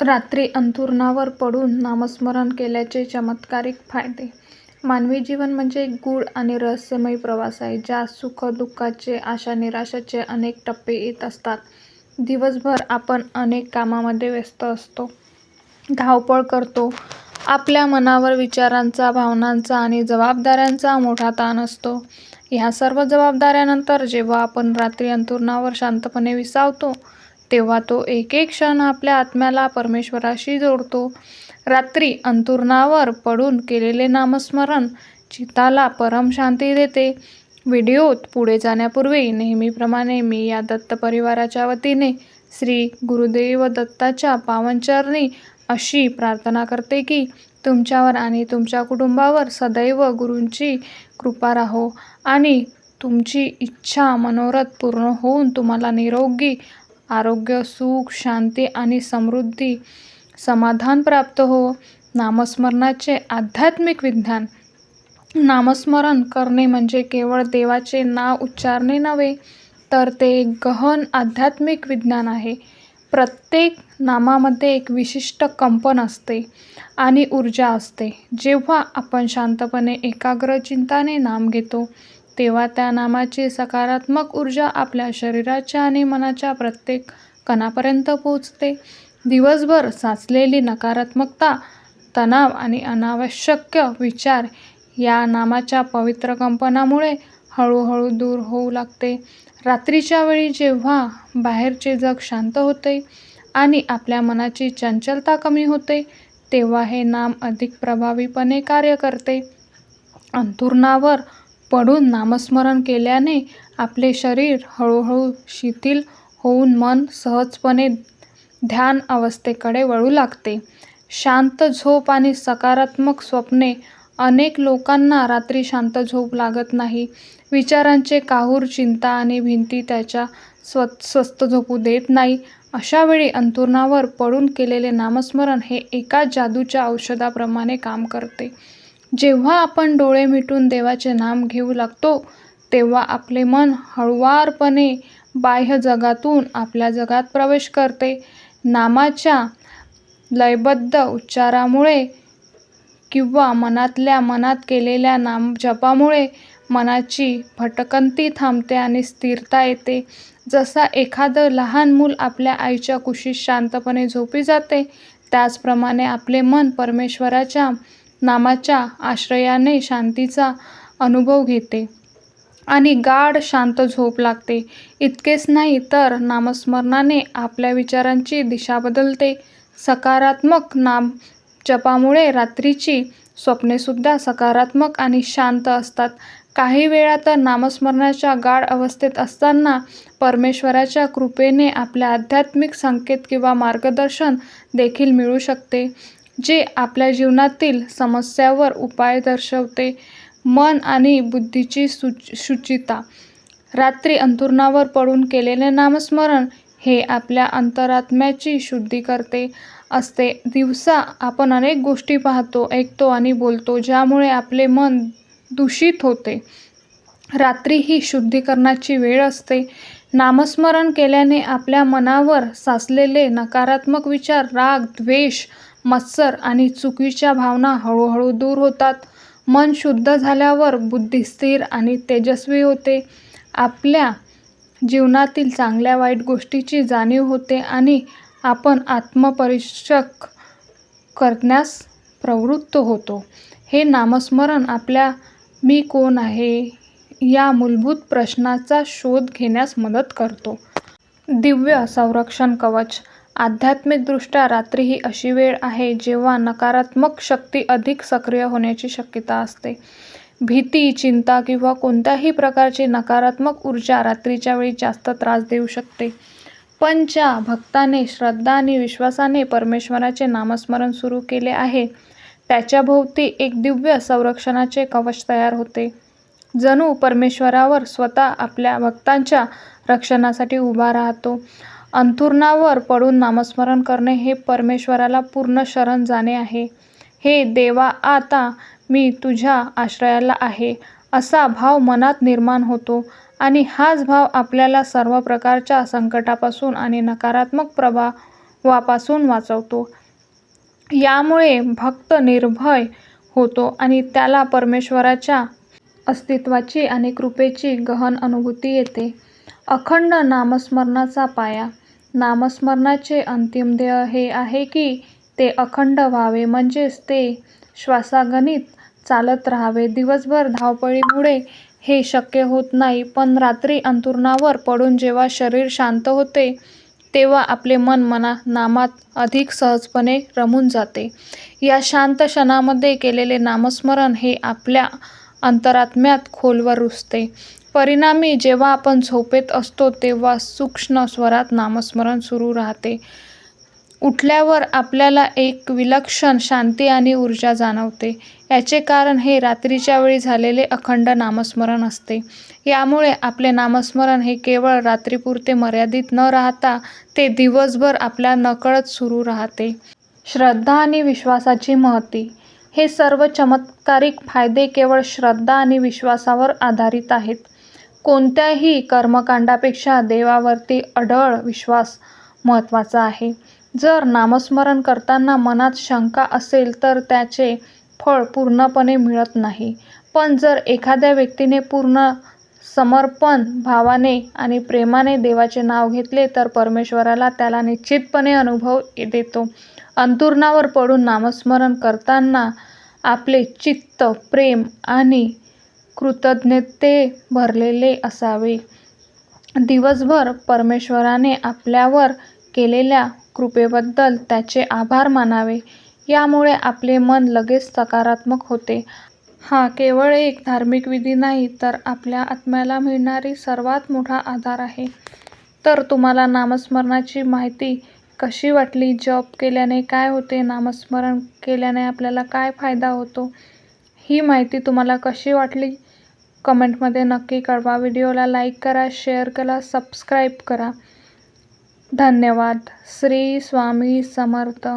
रात्री अंथरुणावर पडून नामस्मरण केल्याचे चमत्कारिक फायदे. मानवी जीवन म्हणजे एक गूढ आणि रहस्यमय प्रवास आहे, ज्यात सुख-दुःखाचे, आशा-निराशाचे अनेक टप्पे येत असतात. दिवसभर आपण अनेक कामांमध्ये व्यस्त असतो, धावपळ करतो. आपल्या मनावर विचारांचा, भावनांचा आणि जबाबदाऱ्यांचा मोठा ताण असतो. ह्या सर्व जबाबदाऱ्यानंतर जेव्हा आपण रात्री अंथरुणावर शांतपणे विसावतो, तेव्हा तो एक-एक क्षण आपल्या आत्म्याला परमेश्वराशी जोडतो. रात्री अंथरुणावर पडून केलेले नामस्मरण चित्ताला परम शांती देते. व्हिडिओत पुढे जाण्यापूर्वी नेहमीप्रमाणे मी या दत्त परिवाराच्या वतीने श्री गुरुदेव दत्ताच्या पावनचरणी अशी प्रार्थना करते की तुमच्यावर आणि तुमच्या कुटुंबावर सदैव गुरूंची कृपा राहो आणि तुमची इच्छा, मनोरथ पूर्ण होऊन तुम्हाला निरोगी आरोग्य, सुख, शांती आणि समृद्धी, समाधान प्राप्त हो. नामस्मरणाचे आध्यात्मिक विज्ञान. नामस्मरण करणे म्हणजे केवळ देवाचे नाव उच्चारणे नव्हे, तर ते एक गहन आध्यात्मिक विज्ञान आहे. प्रत्येक नामामध्ये एक विशिष्ट कंपन असते आणि ऊर्जा असते. जेव्हा आपण शांतपणे एकाग्र चित्ताने नाम घेतो, तेव्हा त्या नामाची सकारात्मक ऊर्जा आपल्या शरीराच्या आणि मनाच्या प्रत्येक कणापर्यंत पोहोचते. दिवसभर साचलेली नकारात्मकता, तणाव आणि अनावश्यक विचार या नामाच्या पवित्र कंपनामुळे हळूहळू दूर होऊ लागते. रात्रीच्या वेळी जेव्हा बाहेरचे जग शांत होते आणि आपल्या मनाची चंचलता कमी होते, तेव्हा हे नाम अधिक प्रभावीपणे कार्य करते. अंथरुणावर पडून नामस्मरण केल्याने आपले शरीर हळूहळू शिथिल होऊन मन सहजपणे ध्यान अवस्थेकडे वळू लागते. शांत झोप आणि सकारात्मक स्वप्ने. अनेक लोकांना रात्री शांत झोप लागत नाही. विचारांचे काहूर, चिंता आणि भीती त्यांना स्वस्थ झोपू देत नाही. अशा वेळी अंथरुणावर पडून केलेले नामस्मरण हे एका जादूच्या औषधाप्रमाणे काम करते. जेव्हा आपण डोळे मिटून देवाचे नाम घेऊ लागतो, तेव्हा आपले मन हळुवारपणे बाह्य जगातून आपल्या जगात प्रवेश करते. नामाच्या लयबद्ध उच्चारामुळे किंवा मनातल्या मनात केलेल्या नामजपामुळे मनाची भटकंती थांबते आणि स्थिरता येते. जसा एखादं लहान मूल आपल्या आईच्या कुशीत शांतपणे झोपी जाते, त्याचप्रमाणे आपले मन परमेश्वराच्या नामाच्या आश्रयाने शांतीचा अनुभव घेते आणि गाढ शांत झोप लागते. इतकेच नाही, तर नामस्मरणाने आपल्या विचारांची दिशा बदलते. सकारात्मक नामजपामुळे रात्रीची स्वप्नेसुद्धा सकारात्मक आणि शांत असतात. काही वेळा तर नामस्मरणाच्या गाढ अवस्थेत असताना परमेश्वराच्या कृपेने आपल्या आध्यात्मिक संकेत किंवा मार्गदर्शन देखील मिळू शकते, जे आपल्या जीवनातील समस्यांवर उपाय दर्शवते. मन आणि बुद्धीची शुचिता. रात्री अंथरुणावर पडून केलेले नामस्मरण हे आपल्या अंतरात्म्याची शुद्धी करते असते. दिवसा आपण अनेक गोष्टी पाहतो, ऐकतो आणि बोलतो, ज्यामुळे आपले मन दूषित होते. रात्री ही शुद्धीकरणाची वेळ असते. नामस्मरण केल्याने आपल्या मनावर साचलेले नकारात्मक विचार, राग, द्वेष, मत्सर आणि चुकीच्या भावना हळूहळू दूर होतात. मन शुद्ध झाल्यावर बुद्धी स्थिर आणि तेजस्वी होते. आपल्या जीवनातील चांगल्या-वाईट गोष्टींची जाणीव होते आणि आपण आत्मपरीक्षण करण्यास प्रवृत्त होतो. हे नामस्मरण आपल्या मी कोण आहे या मूलभूत प्रश्नाचा शोध घेण्यास मदत करतो. दिव्य संरक्षण कवच. आध्यात्मिकदृष्ट्या रात्री ही अशी वेळ आहे जेव्हा नकारात्मक शक्ती अधिक सक्रिय होण्याची शक्यता असते. भीती, चिंता किंवा कोणत्याही प्रकारची नकारात्मक ऊर्जा रात्रीच्या वेळी जास्त त्रास देऊ शकते. पण ज्या भक्ताने श्रद्धा आणि विश्वासाने परमेश्वराचे नामस्मरण सुरू केले आहे, त्याच्याभोवती एक दिव्य संरक्षणाचे कवच तयार होते. जणू परमेश्वरावर स्वतः आपल्या भक्तांच्या रक्षणासाठी उभा राहतो. अंथरुणावर पडून नामस्मरण करणे हे परमेश्वराला पूर्ण शरण जाणे आहे. हे देवा, आता मी तुझ्या आश्रयाला आहे, असा भाव मनात निर्माण होतो आणि हाच भाव आपल्याला सर्व प्रकारच्या संकटापासून आणि नकारात्मक प्रभावापासून वापासून वाचवतो. यामुळे भक्त निर्भय होतो आणि त्याला परमेश्वराच्या अस्तित्वाची आणि कृपेची गहन अनुभूती येते. अखंड नामस्मरणाचा पाया. नामस्मरणाचे अंतिम ध्येय हे आहे की ते अखंड व्हावे, म्हणजेच ते श्वासागणिक चालत राहावे. दिवसभर धावपळीमुळे हे शक्य होत नाही, पण रात्री अंथरुणावर पडून जेव्हा शरीर शांत होते तेव्हा आपले मन नामात अधिक सहजपणे रमून जाते. या शांत क्षणामध्ये केलेले नामस्मरण हे आपल्या अंतरात्म्यात खोलवर रुजते. परिणामी जेव्हा आपण झोपेत असतो तेव्हा सूक्ष्म स्वरात नामस्मरण सुरू राहते. उठल्यावर आपल्याला एक विलक्षण शांती आणि ऊर्जा जाणवते. याचे कारण हे रात्रीच्या वेळी झालेले अखंड नामस्मरण असते. यामुळे आपले नामस्मरण हे केवळ रात्रीपुरते मर्यादित न राहता ते दिवसभर आपल्या नकळत सुरू राहते. श्रद्धा आणि विश्वासाची महती. हे सर्व चमत्कारिक फायदे केवळ श्रद्धा आणि विश्वासावर आधारित आहेत. कोणत्याही कर्मकांडापेक्षा देवावरती अढळ विश्वास महत्त्वाचा आहे. जर नामस्मरण करताना मनात शंका असेल तर त्याचे फळ पूर्णपणे मिळत नाही. पण जर एखाद्या व्यक्तीने पूर्ण समर्पण भावाने आणि प्रेमाने देवाचे नाव घेतले तर परमेश्वराला त्याला निश्चितपणे अनुभव देतो. अंथरुणावर पडून नामस्मरण करताना आपले चित्त प्रेम आणि कृतज्ञते भरलेले असावे. दिवसभर परमेश्वराने आपल्यावर केलेल्या कृपेबद्दल त्याचे आभार मानावे. यामुळे आपले मन लगेच सकारात्मक होते. हा केवळ एक धार्मिक विधी नाही, तर आपल्या आत्म्याला मिळणारी सर्वात मोठा आधार आहे. तर तुम्हाला नामस्मरणाची माहिती कशी वाटली? जप केल्याने काय होते? नामस्मरण केल्याने आपल्याला काय फायदा होतो? ही माहिती तुम्हाला कशी वाटली? कमेंटमध्ये नक्की कळवा. व्हिडिओला लाईक करा, शेअर करा, सबस्क्राईब करा. धन्यवाद. श्री स्वामी समर्थ.